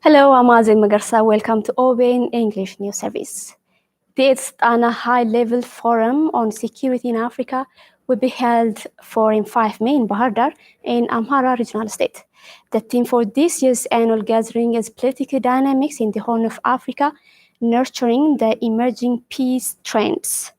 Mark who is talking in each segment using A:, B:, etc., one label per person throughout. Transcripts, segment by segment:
A: Hello, I'm Azim Magarsa. Welcome to OBN English News Service. The 8th ANA High-Level Forum on Security in Africa will be held in 5 May in Bahar Dar in Amhara Regional State. The theme for this year's annual gathering is Political Dynamics in the Horn of Africa, Nurturing the Emerging Peace Trends.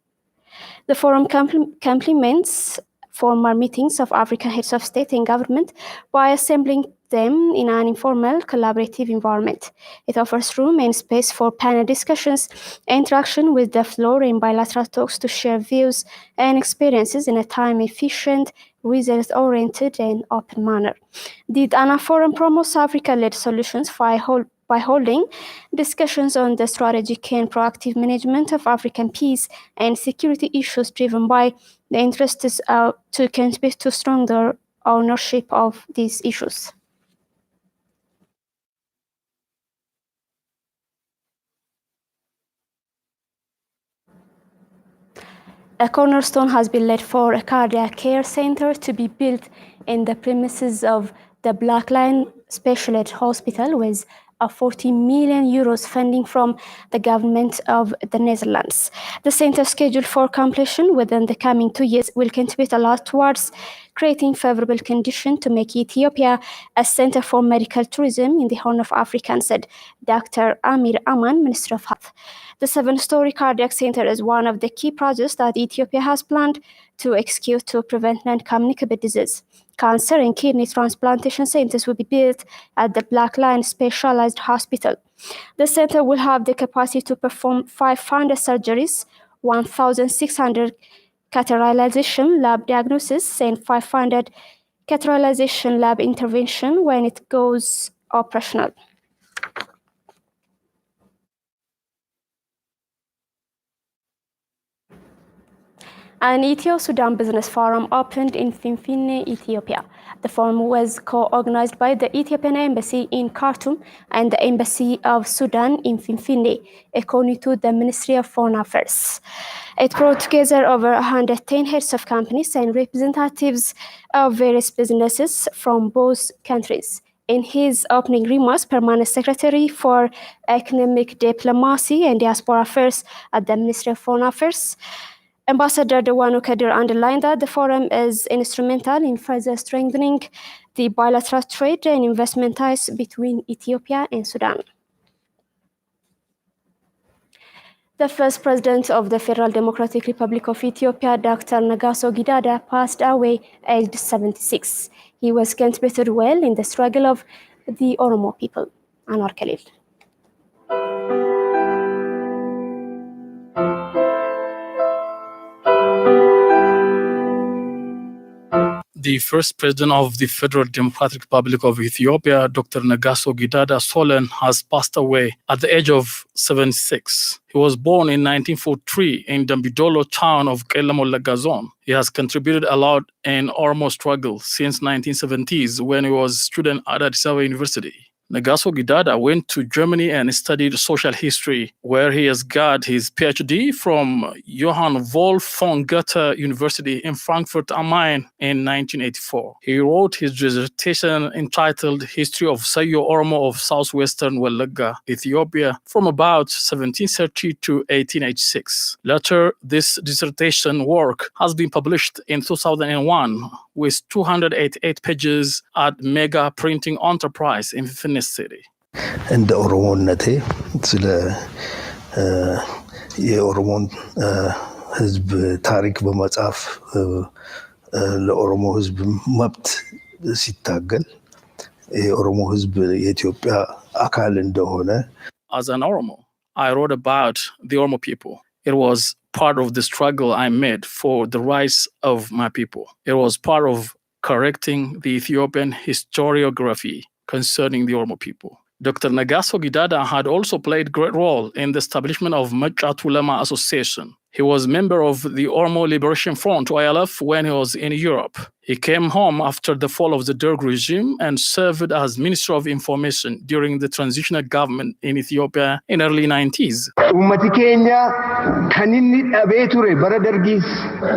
A: The forum complements former meetings of African heads of state and government by assembling them in an informal, collaborative environment. It offers room and space for panel discussions, interaction with the floor, and bilateral talks to share views and experiences in a time-efficient, result-oriented, and open manner. The ANA Forum promotes Africa-led solutions by holding discussions on the strategic and proactive management of African peace and security issues driven by the interests to contribute to stronger ownership of these issues. A cornerstone has been laid for a cardiac care center to be built in the premises of the Black Lion Specialist Hospital with a 40 million euros funding from the government of the Netherlands. The center, scheduled for completion within the coming 2 years, will contribute a lot towards creating favorable conditions to make Ethiopia a center for medical tourism in the Horn of Africa, said Dr. Amir Aman, Minister of Health. The 7-story cardiac center is one of the key projects that Ethiopia has planned to execute to prevent non-communicable disease. Cancer and kidney transplantation centers will be built at the Black Lion Specialized Hospital. The center will have the capacity to perform 500 surgeries, 1,600 catheterization lab diagnosis, and 500 catheterization lab intervention when it goes operational. An Ethio-Sudan Business Forum opened in Finfinne, Ethiopia. The forum was co-organized by the Ethiopian Embassy in Khartoum and the Embassy of Sudan in Finfinne, according to the Ministry of Foreign Affairs. It brought together over 110 heads of companies and representatives of various businesses from both countries. In his opening remarks, Permanent Secretary for Economic Diplomacy and Diaspora Affairs at the Ministry of Foreign Affairs, Ambassador Dewanu Kadir underlined that the forum is instrumental in further strengthening the bilateral trade and investment ties between Ethiopia and Sudan. The first president of the Federal Democratic Republic of Ethiopia, Dr. Negaso Gidada, passed away aged 76. He was contributed well in the struggle of the Oromo people. Anwar Khalil.
B: The first president of the Federal Democratic Republic of Ethiopia, Dr. Negaso Gidada Solen, has passed away at the age of 76. He was born in 1943 in Dambidolo town of Kelamolega zone. He has contributed a lot in Oromo struggle since 1970s when he was a student at Addis Ababa University. Negaso Gidada went to Germany and studied social history, where he has got his PhD from Johann Wolfgang Goethe University in Frankfurt am Main in 1984. He wrote his dissertation entitled History of Sayo Oromo of Southwestern Wallagga, Ethiopia, from about 1730 to 1886. Later, this dissertation work has been published in 2001 with 288 pages at Mega Printing Enterprise in Finnish City.
C: እንደ ኦሮሞነቴ ስለ የኦሮሞን ህዝብ ታሪክ በመጻፍ ለኦሮሞ ህዝብ መብት ሲታገል የኦሮሞ ህዝብ የኢትዮጵያ አካል እንደሆነ
B: As an Oromo, I wrote about the Oromo people. It was part of the struggle I made for the rights of my people. It was part of correcting the Ethiopian historiography concerning the Oromo people. Dr. Nagaso Gidada had also played a great role in the establishment of Machat Ulama Association. He was a member of the Oromo Liberation Front, OLF, when he was in Europe. He came home after the fall of the Derg regime and served as Minister of Information during the transitional government in Ethiopia in early 90s.
D: Ummati keenya kan inni dhabee ture bara Dargiis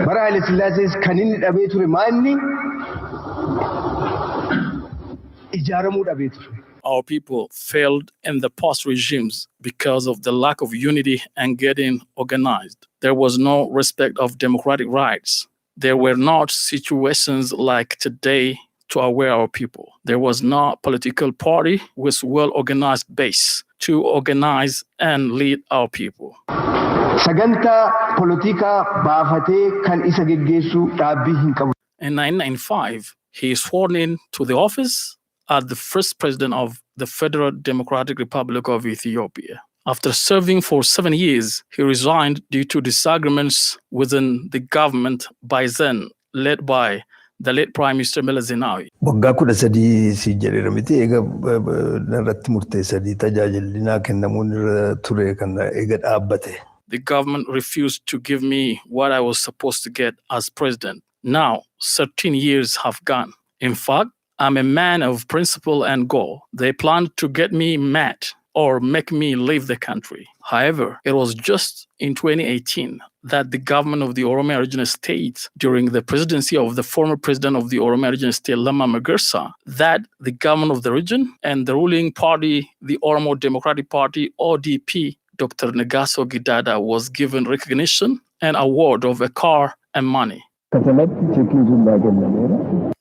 D: bara Haile Sillaasees kan inni dhabee ture maanni ijaaramuu dhabee ture.
B: Our people failed in the past regimes because of the lack of unity and getting organized. There was no respect of democratic rights. There were not situations like today to aware our people. There was no political party with well-organized base to organize and lead our people.
D: Sagantaa politika baafatee kan isa geggeessu dhaabbii hin qabu.
B: In 1995, he is sworn in to the office as the first president of the Federal Democratic Republic of Ethiopia. After serving for 7 years, he resigned due to disagreements within the government by then led by the late Prime Minister Meles Zenawi.
C: Waggaa 13 si jedheera miti eega narratti murteessanii tajaajilli naa kennamuun irra ture kan eega dhaabbate.
B: The government refused to give me what I was supposed to get as president. Now, 13 years have gone. In fact, I'm a man of principle and goal. They planned to get me mad or make me leave the country. However, it was just in 2018 that the government of the Oromia Regional State, during the presidency of the former president of the Oromia Regional State, Lamma Magarsa, that the government of the region and the ruling party, the Oromo Democratic Party, ODP, Dr. Nagaso Gidada, was given recognition and award of a car and money.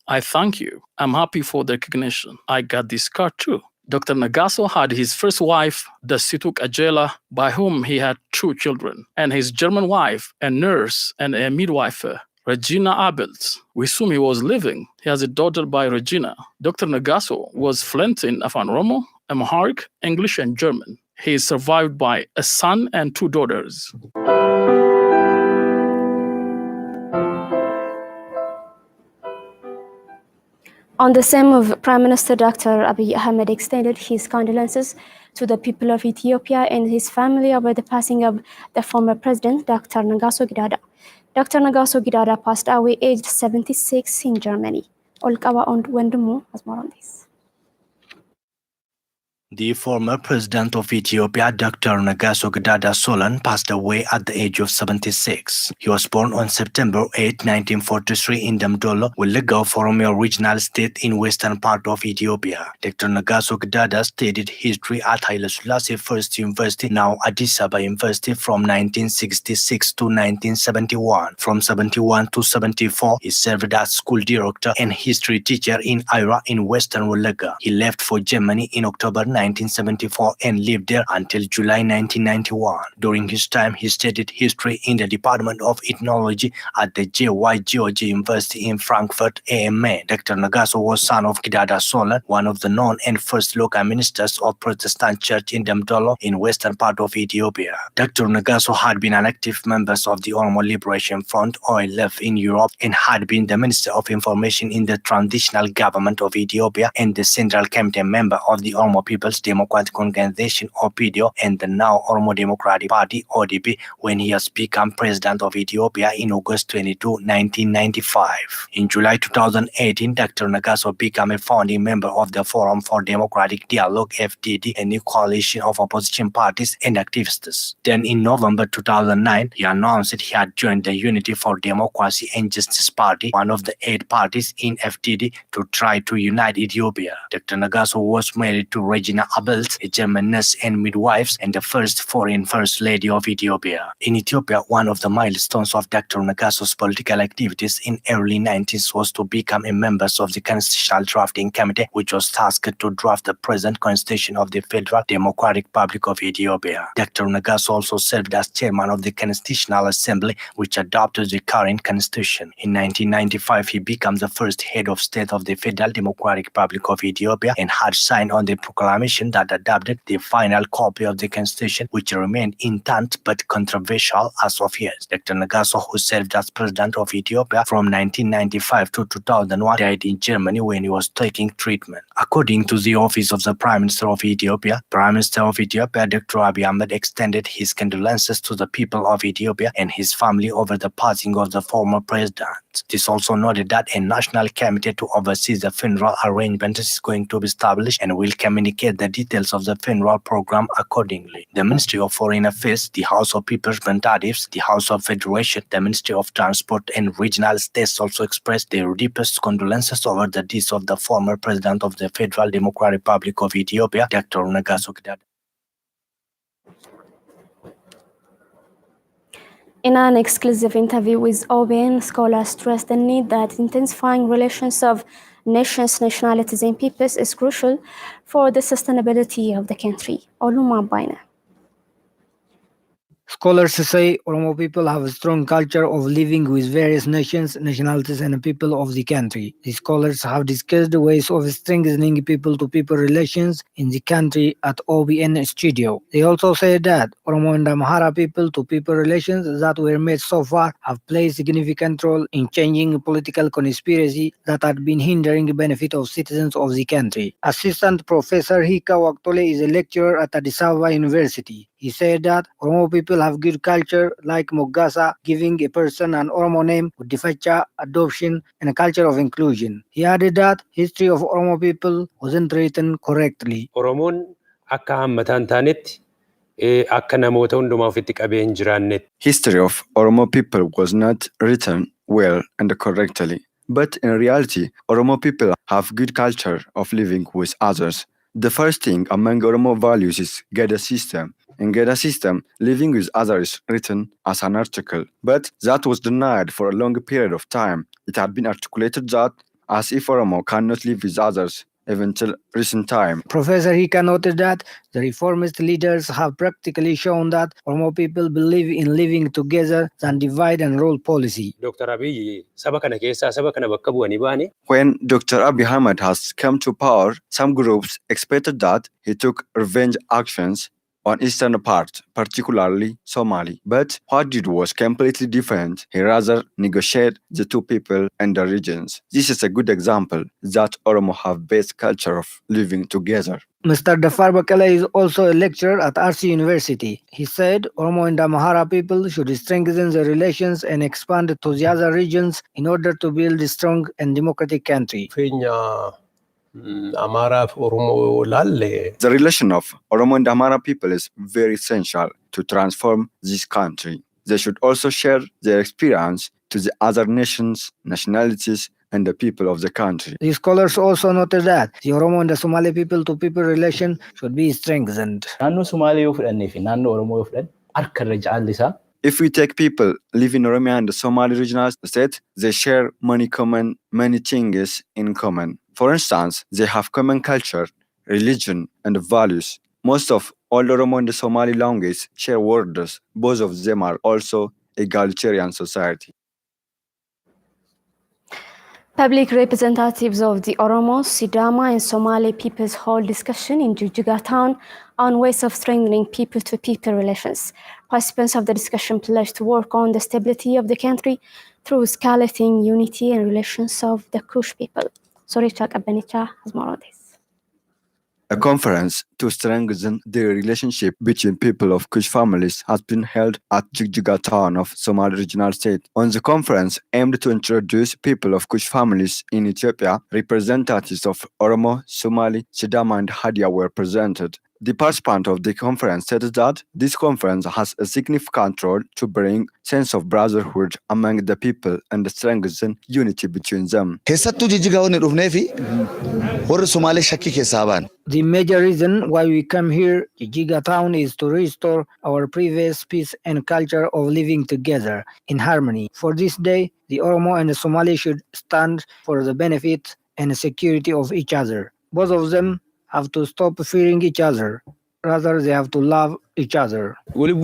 B: I thank you. I'm happy for the recognition. I got this car too. Dr. Nagaso had his first wife, Dasituk Ajela, by whom he had 2 children, and his German wife, a nurse and a midwife, Regina Abels, with whom he was living. He has a daughter by Regina. Dr. Nagaso was fluent in Afan Oromo, Amharic, English, and German. He is survived by a son and 2 daughters.
A: On the same move, Prime Minister Dr. Abiy Ahmed extended his condolences to the people of Ethiopia and his family over the passing of the former president, Dr. Nagaso Gidada. Dr. Nagaso Gidada passed away aged 76 in Germany. Olkawa and Wendumu has more on this.
E: The former president of Ethiopia, Dr. Nagaso Gidada Solan, passed away at the age of 76. He was born on September 8, 1943 in Damdolo, Wallagga, Oromia Regional State in western part of Ethiopia. Dr. Nagaso Gidada studied history at Haile Selassie First University, now Addis Ababa University, from 1966 to 1971. From 71 to 74, he served as school director and history teacher in Ira in western Wallagga. He left for Germany in October 1974 and lived there until July 1991. During his time, he studied history in the Department of Ethnology at the J.Y. George University in Frankfurt am Main. Dr. Nagaso was son of Gidada Solan, one of the known and first local ministers of Protestant Church in Damdolo in western part of Ethiopia. Dr. Nagaso had been an active member of the Oromo Liberation Front, OLF, in Europe and had been the Minister of Information in the transitional government of Ethiopia and the Central Committee member of the Oromo People's Democratic Organization, OPDO, and the now Oromo Democratic Party, ODP, when he has become president of Ethiopia in August 22, 1995. In July 2018, Dr. Nagaso became a founding member of the Forum for Democratic Dialogue, FDD, a new coalition of opposition parties and activists. Then in November 2009, he announced that he had joined the Unity for Democracy and Justice Party, one of the 8 parties in FDD, to try to unite Ethiopia. Dr. Nagaso was married to Regina Abels, a German nurse and midwife, and the first foreign First Lady of Ethiopia. In Ethiopia, one of the milestones of Dr. Nagaso's political activities in early 90s was to become a member of the Constitutional Drafting Committee, which was tasked to draft the present constitution of the Federal Democratic Republic of Ethiopia. Dr. Nagaso also served as chairman of the Constitutional Assembly, which adopted the current constitution. In 1995, he became the first head of state of the Federal Democratic Republic of Ethiopia and had signed on the proclamation Commission that adopted the final copy of the constitution, which remained intact but controversial as of years. Dr. Nagaso, who served as president of Ethiopia from 1995 to 2001, died in Germany when he was taking treatment. According to the office of the Prime Minister of Ethiopia, Prime Minister of Ethiopia Dr. Abiy Ahmed extended his condolences to the people of Ethiopia and his family over the passing of the former president. This also noted that a national committee to oversee the funeral arrangement is going to be established and will communicate the details of the funeral program accordingly. The Ministry of Foreign Affairs, the House of People's Representatives, the House of Federation, the Ministry of Transport and Regional States also expressed their deepest condolences over the death of the former president of the Federal Democratic Republic of Ethiopia, Dr. Nagaso Gidada.
A: In an exclusive interview with OBN, scholars stress the need that intensifying relations of nations, nationalities, and peoples is crucial for the sustainability of the country. Oluma Baina.
F: Scholars say Oromo people have a strong culture of living with various nations, nationalities, and people of the country. The scholars have discussed ways of strengthening people-to-people relations in the country at OBN studio. They also say that Oromo and Amhara people-to-people relations that were made so far have played a significant role in changing political conspiracy that had been hindering the benefit of citizens of the country. Assistant Professor Hika Waktole is a lecturer at Addis Ababa University. He said that Oromo people have good culture like Mogasa, giving a person an Oromo name, Guddifacha, adoption, and a culture of inclusion. He added that history of Oromo people wasn't written correctly.
G: Oromoon akka hammataan taanetti akka namoota hundumaa ofitti qabee hin jiraannetti.
H: History of Oromo people was not written well and correctly. But in reality, Oromo people have good culture of living with others. The first thing among Oromo values is Geda system. In Geda system, living with others is written as an article, but that was denied for a long period of time. It had been articulated that as if Oromo cannot live with others, even till recent time.
F: Professor Hika noted that the reformist leaders have practically shown that Oromo people believe in living together than divide and rule policy.
G: Dr. Abiy saba kana keessa saba kana bakka bu'anii baane.
H: When Dr. Abiy Ahmed has come to power, some groups expected that he took revenge actions on eastern part, particularly Somali. But what he did was completely different. He rather negotiated the two people and the regions. This is a good example that Oromo have best culture of living together.
F: Mr. Dafar Bakala is also a lecturer at RC University. He said Oromo and Amhara people should strengthen their relations and expand to the other regions in order to build a strong and democratic country.
H: The relation of Oromo and Amhara people is very essential to transform this country. They should also share their experience to the other nations, nationalities, and the people of the country.
F: The scholars also noted that the Oromo and the Somali people-to-people relation should be strengthened.
H: If we take people living in Oromia and the Somali regional state, they share many things in common. For instance, they have common culture, religion, and values. Most of all Oromo and the Somali language share words. Both of them are also egalitarian society.
A: Public representatives of the Oromo, Sidama, and Somali peoples hold discussion in Jijjiga town on ways of strengthening people-to-people relations. Participants of the discussion pledged to work on the stability of the country through escalating unity and relations of the Kush people. Soricha Kabenicha has more on this.
H: A conference to strengthen the relationship between people of Kush families has been held at Jijjiga town of Somali regional state. On the conference aimed to introduce people of Kush families in Ethiopia, representatives of Oromo, Somali, Sidama, and Hadia were presented. The participant of the conference said that this conference has a significant role to bring sense of brotherhood among the people and strengthen unity between them.
F: The major reason why we come here, Jijjiga town, is to restore our previous peace and culture of living together in harmony. For this day, the Oromo and the Somali should stand for the benefit and security of each other. Both of them have to stop fearing each other. rather they have to love each other.
I: Following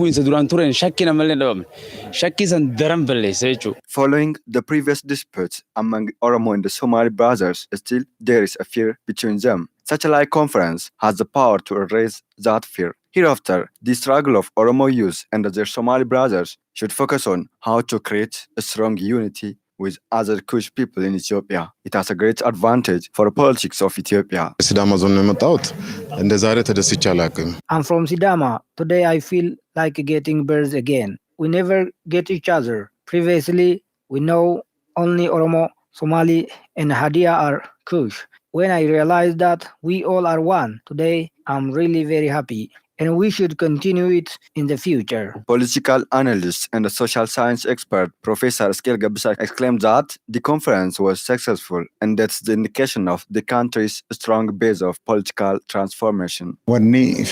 H: the previous disputes among Oromo and the Somali brothers, still there is a fear between them. Such a like conference has the power to erase that fear. Hereafter, the struggle of Oromo youth and their Somali brothers should focus on how to create a strong unity with other Kush people in Ethiopia. It has a great advantage for the politics of Ethiopia.
J: I'm
F: from Sidama. Today I feel like getting birds again. We never get each other. Previously, we know only Oromo, Somali, and Hadia are Kush. When I realized that we all are one, today I'm really very happy. And we should continue it in the future.
H: Political analyst and a social science expert, Professor Skel Gabisa, exclaimed that the conference was successful, and that's the indication of the country's strong base of political transformation.
F: What you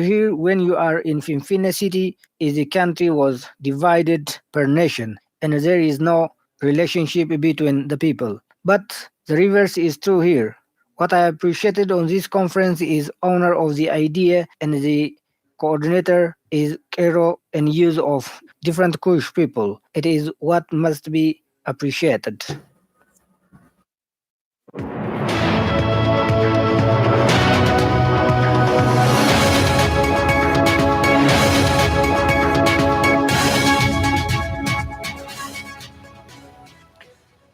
F: hear when you are in Finfinne city is the country was divided per nation, and there is no relationship between the people. But the reverse is true here. What I appreciated on this conference is owner of the idea, and the coordinator is Kero and use of different Kush people. It is what must be appreciated.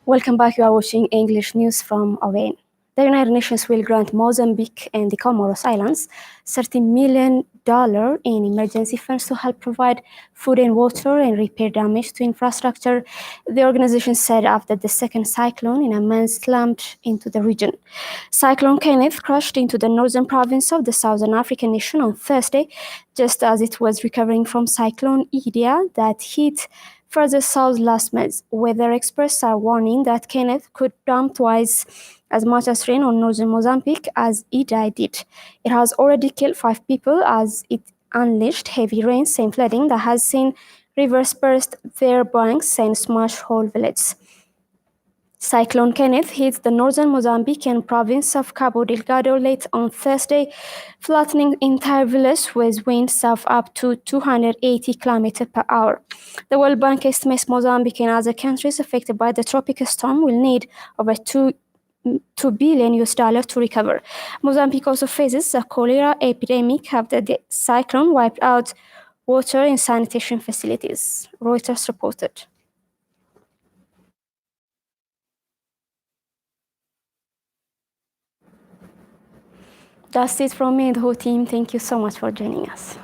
A: Welcome back. You are watching English news from OBN. The United Nations will grant Mozambique and the Comoros Islands $30 million in emergency funds to help provide food and water and repair damage to infrastructure, the organization said after the second cyclone in a month slammed into the region. Cyclone Kenneth crashed into the northern province of the Southern African nation on Thursday, just as it was recovering from Cyclone Idai that hit further south last month. Weather experts are warning that Kenneth could dump twice as much as rain on northern Mozambique as Idai did. It has already killed 5 people as it unleashed heavy rains and flooding that has seen rivers burst their banks and smash whole villages. Cyclone Kenneth hit the northern Mozambican province of Cabo Delgado late on Thursday, flattening entire villages with winds of up to 280 km per hour. The World Bank estimates Mozambique and other countries affected by the tropical storm will need over $2 billion to recover. Mozambique also faces a cholera epidemic after the cyclone wiped out water and sanitation facilities, Reuters reported. That's it from me and the whole team. Thank you so much for joining us.